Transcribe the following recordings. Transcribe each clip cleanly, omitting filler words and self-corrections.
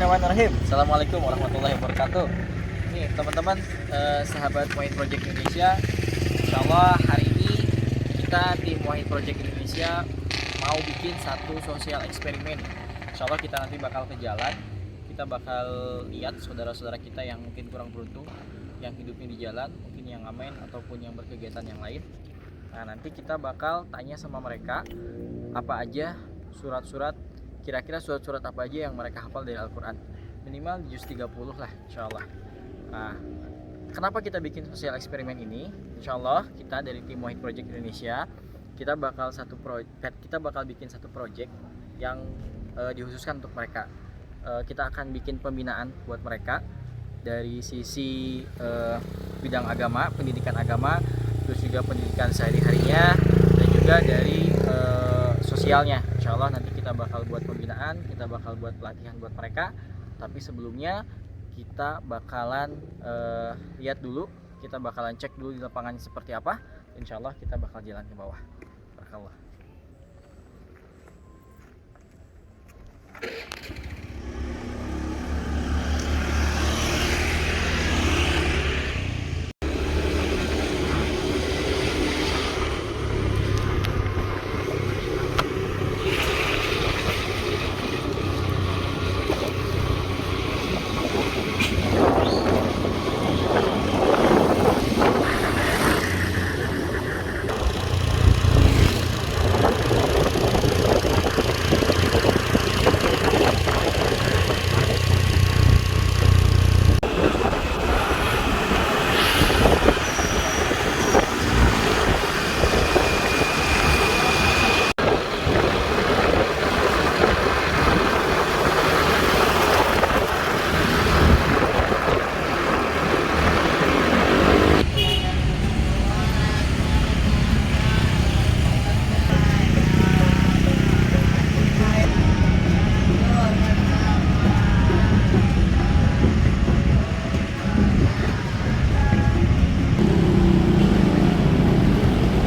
Bismillahirrahmanirrahim. Assalamualaikum warahmatullahi wabarakatuh. Nih teman-teman, sahabat Wahid Project Indonesia, Insya Allah hari ini kita tim Wahid Project Indonesia mau bikin satu sosial eksperimen. Insya Allah kita nanti bakal ke jalan, kita bakal lihat saudara-saudara kita yang mungkin kurang beruntung, yang hidupnya di jalan, mungkin yang ngamen ataupun yang berkegiatan yang lain. Nah nanti kita bakal tanya sama mereka apa aja surat-surat, kira-kira surat-surat apa aja yang mereka hafal dari Al-Quran, minimal juz 30 lah insya Allah. Nah, kenapa kita bikin sosial eksperimen ini? Insya Allah kita dari tim Wahid Project Indonesia kita bakal bikin satu project yang dikhususkan untuk mereka. Kita akan bikin pembinaan buat mereka dari sisi bidang agama, pendidikan agama, terus juga pendidikan sehari-harinya, dan juga dari sosialnya. Insya Allah nanti kita bakal buat pembinaan, kita bakal buat pelatihan buat mereka. Tapi sebelumnya kita bakalan lihat dulu, kita bakalan cek dulu di lapangan seperti apa. Insya Allah kita bakal jalan ke bawah. Barakallah.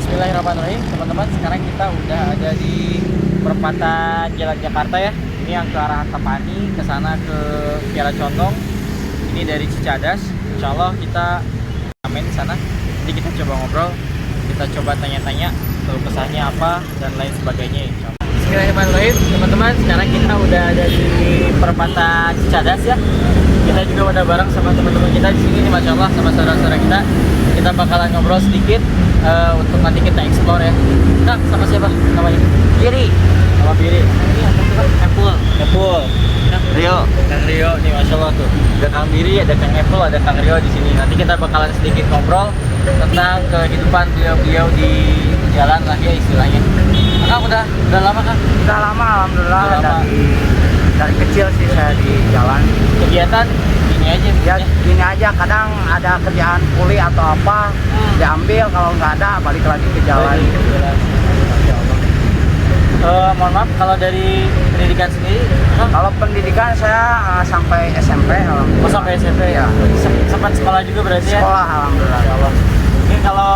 Bismillahirrahmanirrahim. Teman-teman, sekarang kita udah ada di perempatan Jalan Jakarta ya. Ini yang ke arah Antapani, ke sana ke Kiara Condong. Ini dari Cicadas. Insya Allah kita amen di sana. Nanti kita coba ngobrol, kita coba tanya-tanya keluh kesahnya apa dan lain sebagainya. Insya Allah. Bismillahirrahmanirrahim. Teman-teman, sekarang kita udah ada di perempatan Cicadas ya. Kita juga udah bareng sama teman-teman kita di sini, Masya Allah, sama saudara-saudara kita. Kita bakalan ngobrol sedikit untuk nanti kita explore ya. Kak, sama siapa namanya? Biri. Sama Biri. Ini apa sih Pak? Epul. Rio. Kang Rio nih, Masya Allah tuh. Ada Kang Biri, ada Kang Epul, ada Kang Rio di sini. Nanti kita bakalan sedikit ngobrol tentang kehidupan beliau-beliau di jalan lah ya istilahnya. Kang udah lama Kang? Udah lama, alhamdulillah. Udah lama. Dari kecil sih saya di jalan. Kegiatan ini aja Ya gini aja, kadang ada kerjaan kuli atau apa diambil, kalau nggak ada balik lagi ke jalan. Mohon maaf, kalau dari pendidikan sendiri, Kalau pendidikan saya sampai SMP, alhamdulillah. oh, sampai SMP ya. Sempat sekolah juga berarti ya? Sekolah, alhamdulillah. Ya Allah. Mungkin kalau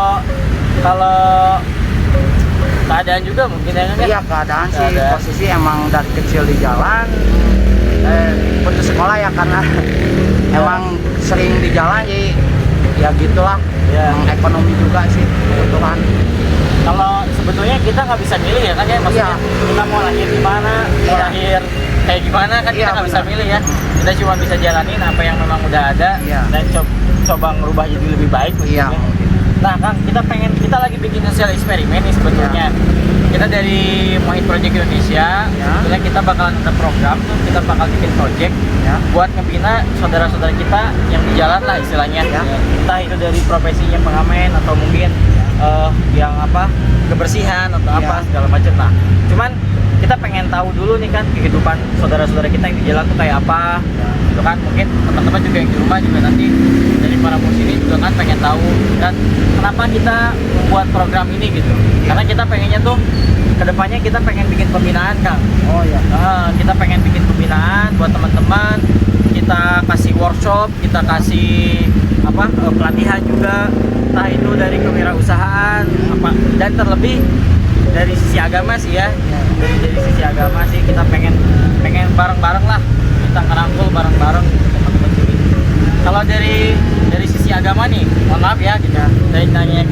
keadaan juga mungkin ya kan? Iya, keadaan sih Keadaan. posisi emang dari kecil di jalan. Putus sekolah ya karena emang sering di jalan, jadi ya gitulah. Ya. Emang ekonomi juga sih kebetulan. Kalau sebetulnya kita nggak bisa milih ya kan ya, maksudnya kita mau lahir di mana, mau Iya. lahir kayak gimana kan kita Iya, nggak bisa benar. milih ya. Kita cuma bisa jalanin apa yang memang udah ada Iya. dan coba ngerubah jadi lebih baik. Iya. maksudnya. Nah Kang, kita lagi bikin sosial eksperimen nih sebetulnya. Kita dari Wahid Project Indonesia, sebetulnya kita bakalan ada program tuh, kita bakal bikin project buat ngebina saudara-saudara kita yang di jalan lah istilahnya. Entah itu dari profesinya pengamen atau mungkin yang apa kebersihan atau apa segala macam. Nah, cuman kita pengen tahu dulu nih kan kehidupan saudara-saudara kita yang di jalan tuh kayak apa. Itu kan mungkin teman-teman juga yang di rumah juga nanti dari para bos ini juga kan pengen tahu dan kenapa kita membuat program ini gitu. Karena kita pengennya tuh kedepannya kita pengen bikin pembinaan Kang. Oh ya. Kita pengen bikin pembinaan buat teman-teman. Kita kasih workshop, kita kasih pelatihan juga, entah itu dari kewirausahaan apa, dan terlebih dari sisi agama sih ya. Dari sisi agama sih kita pengen bareng-bareng lah kita ngerangkul bareng-bareng teman-teman sini. Kalau dari sisi agama nih, mohon maaf ya kita dari nanya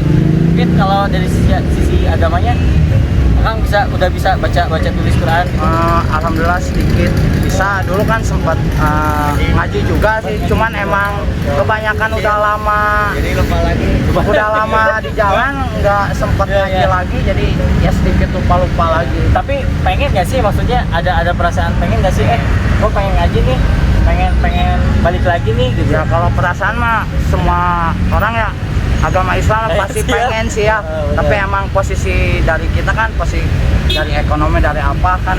mungkin kalau dari sisi agamanya Kang udah bisa baca tulis Quran gitu? Alhamdulillah sedikit bisa. Dulu kan sempat ngaji juga sih, cuman emang kebanyakan udah lama. Jadi lupa lagi. Udah lama di jalan nggak sempat ngaji lagi, jadi ya sedikit lupa lagi. Tapi pengen nggak sih, maksudnya ada perasaan pengen nggak sih? Gue pengen ngaji nih, pengen balik lagi nih gitu. Ya kalau perasaan mah semua orang ya agama Islam pasti pengen sih ya. Tapi emang posisi dari kita kan, posisi dari ekonomi dari apa kan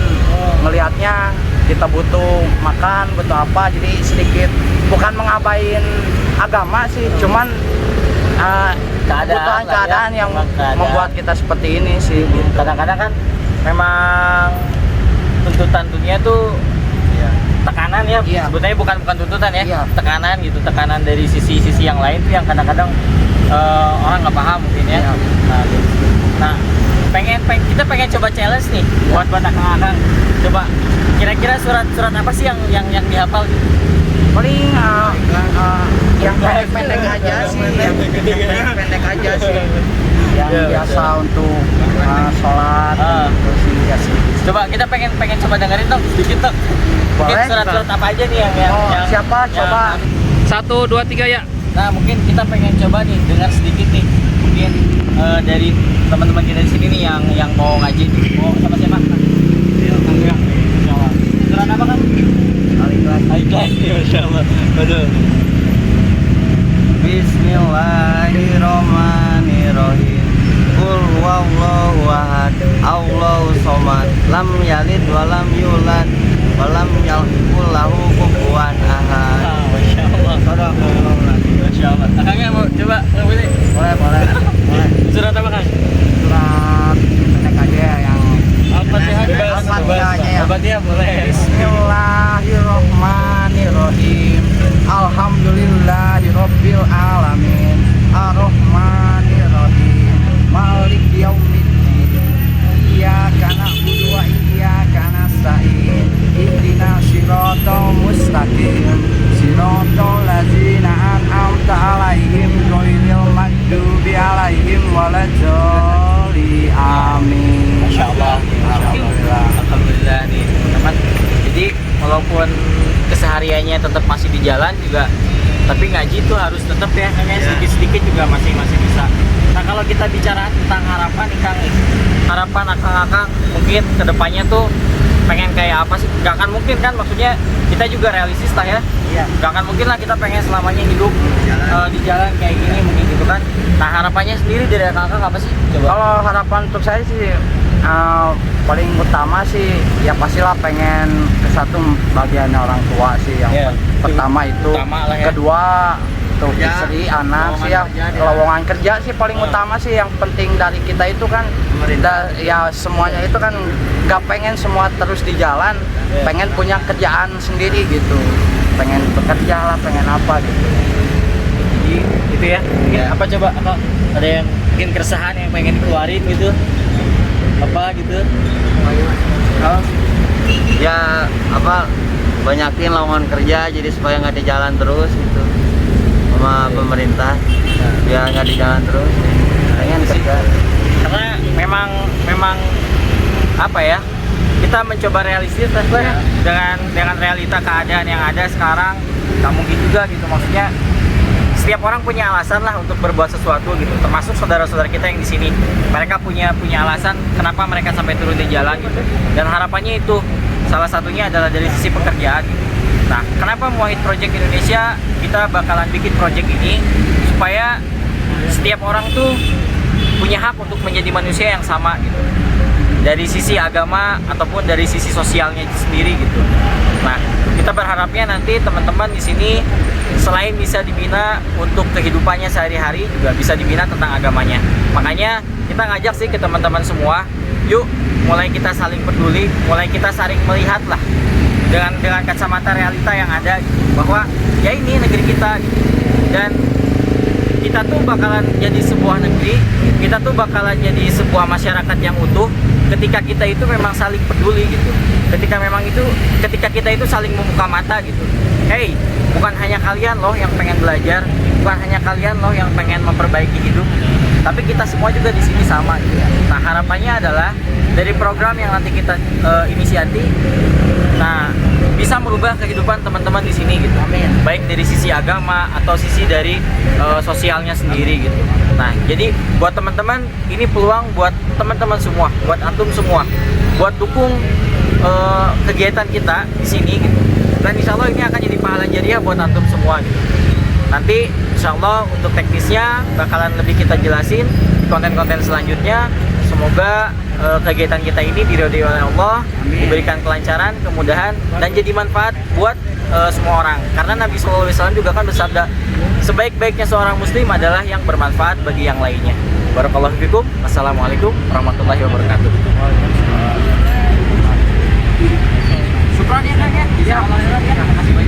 ngelihatnya kita butuh makan, butuh apa, jadi sedikit bukan mengabain agama sih, cuman keadaan yang membuat kita seperti ini sih. Kadang-kadang kan memang tuntutan dunia tuh tekanan ya, sebetulnya bukan tuntutan ya, tekanan gitu, tekanan dari sisi yang lain tuh yang kadang-kadang orang nggak paham mungkin ya. Nah, kita pengen coba challenge nih buat akang-akang. Coba kira-kira surat apa sih yang dihafal gitu? Paling yang pendek aja sih, yang pendek aja sih, yang biasa untuk sholat gitu sih ya sih. Coba kita pengen coba dengerin dong sedikit dong. Mungkin surat-surat apa aja nih yang siapa coba 1, 2, 3 ya. Nah, mungkin kita pengen coba nih dengar sedikit nih. Mungkin dari teman-teman kita di sini nih yang mau ngaji nih. Mau sama siapa? Iya, insyaallah. Surat apa kan? Al-Ikhlas. Insyaallah. Betul. Bismillahirrahmanirrahim. Qul huwallahu ahad, Allahu somad, lam yalid wa lam yulad wa lam yakul lahu kufuwan ahad. Masyaallah. Masyaallah. Akangnya mau coba boleh? boleh. Surat apa kan? Surat pendek aja yang Al-Fatihah boleh. Bismillahirrahmanirrahim. Alhamdulillahirabbil alamin. Arrahmanirrahim. Maliki yaumiddin. Iyyaka na'budu wa iyyaka nasta'in. Ihdinas siratal mustaqim. Siratal ladzina an'amta 'alaihim ghairil maghdubi 'alaihim waladdallin. Amin. Masyaallah. Alhamdulillah nih teman-teman. Jadi walaupun kesehariannya tetap masih di jalan juga, tapi ngaji tuh harus tetap ya, hanya sedikit-sedikit juga masih bisa. Nah, kalau kita bicara tentang harapan nih Kang, harapan akang-akang mungkin kedepannya tuh pengen kayak apa sih? Gak akan mungkin kan, maksudnya kita juga realistis lah ya. Gak akan mungkin lah kita pengen selamanya hidup di jalan kayak gini mungkin gitu kan. Nah, harapannya sendiri dari akang-akang apa sih? Coba. Kalau harapan untuk saya sih paling utama sih ya pastilah pengen ke satu bagian orang tua sih yang pertama itu, ya. Kedua untuk istri, anak sih ya, lowongan kerja sih paling utama sih. Yang penting dari kita itu kan ya semuanya itu kan gak pengen semua terus di jalan, pengen punya kerjaan sendiri gitu, pengen bekerja lah, pengen apa gitu. Jadi gitu ya. Apa coba ada yang mungkin keresahan yang pengen dikeluarin gitu? Apa gitu? Ya apa, banyakin lowongan kerja jadi supaya nggak di jalan terus gitu, sama pemerintah biar nggak di jalan terus, pengen kerja. Karena memang apa ya, kita mencoba realistis lah dengan realita keadaan yang ada sekarang. Nggak mungkin juga gitu, maksudnya setiap orang punya alasan lah untuk berbuat sesuatu gitu, termasuk saudara-saudara kita yang di sini. Mereka punya alasan kenapa mereka sampai turun di jalan gitu. Dan harapannya itu salah satunya adalah dari sisi pekerjaan gitu. Nah, kenapa Muwahhid Project Indonesia kita bakalan bikin project ini supaya setiap orang tuh punya hak untuk menjadi manusia yang sama gitu. Dari sisi agama ataupun dari sisi sosialnya sendiri gitu. Nah, kita berharapnya nanti teman-teman di sini selain bisa dibina untuk kehidupannya sehari-hari, juga bisa dibina tentang agamanya. Makanya kita ngajak sih ke teman-teman semua, yuk mulai kita saling peduli, mulai kita saling melihat lah dengan kacamata realita yang ada gitu, bahwa ya ini negeri kita gitu. Dan kita tuh bakalan jadi sebuah negeri, kita tuh bakalan jadi sebuah masyarakat yang utuh ketika kita itu memang saling peduli gitu, ketika kita itu saling membuka mata gitu. Hey, bukan hanya kalian loh yang pengen belajar, bukan hanya kalian loh yang pengen memperbaiki hidup, tapi kita semua juga di sini sama gitu ya. Nah, harapannya adalah dari program yang nanti kita inisiasi, nah bisa merubah kehidupan teman-teman di sini gitu. Amin. Baik dari sisi agama atau sisi dari sosialnya sendiri gitu. Nah, jadi buat teman-teman ini peluang buat teman-teman semua, buat antum semua, buat dukung kegiatan kita di sini gitu. Dan insya Allah ini akan jadi pahala jariah buat antum semua gitu. Nanti insya Allah untuk teknisnya bakalan lebih kita jelasin di konten-konten selanjutnya. Semoga kegiatan kita ini diridhoi oleh Allah, diberikan kelancaran, kemudahan, dan jadi manfaat buat semua orang. Karena Nabi SAW juga kan bersabda, sebaik-baiknya seorang muslim adalah yang bermanfaat bagi yang lainnya. Barakallahu fikum. Wassalamualaikum warahmatullahi wabarakatuh. Syukran ya Kang ya. Terima kasih banyak.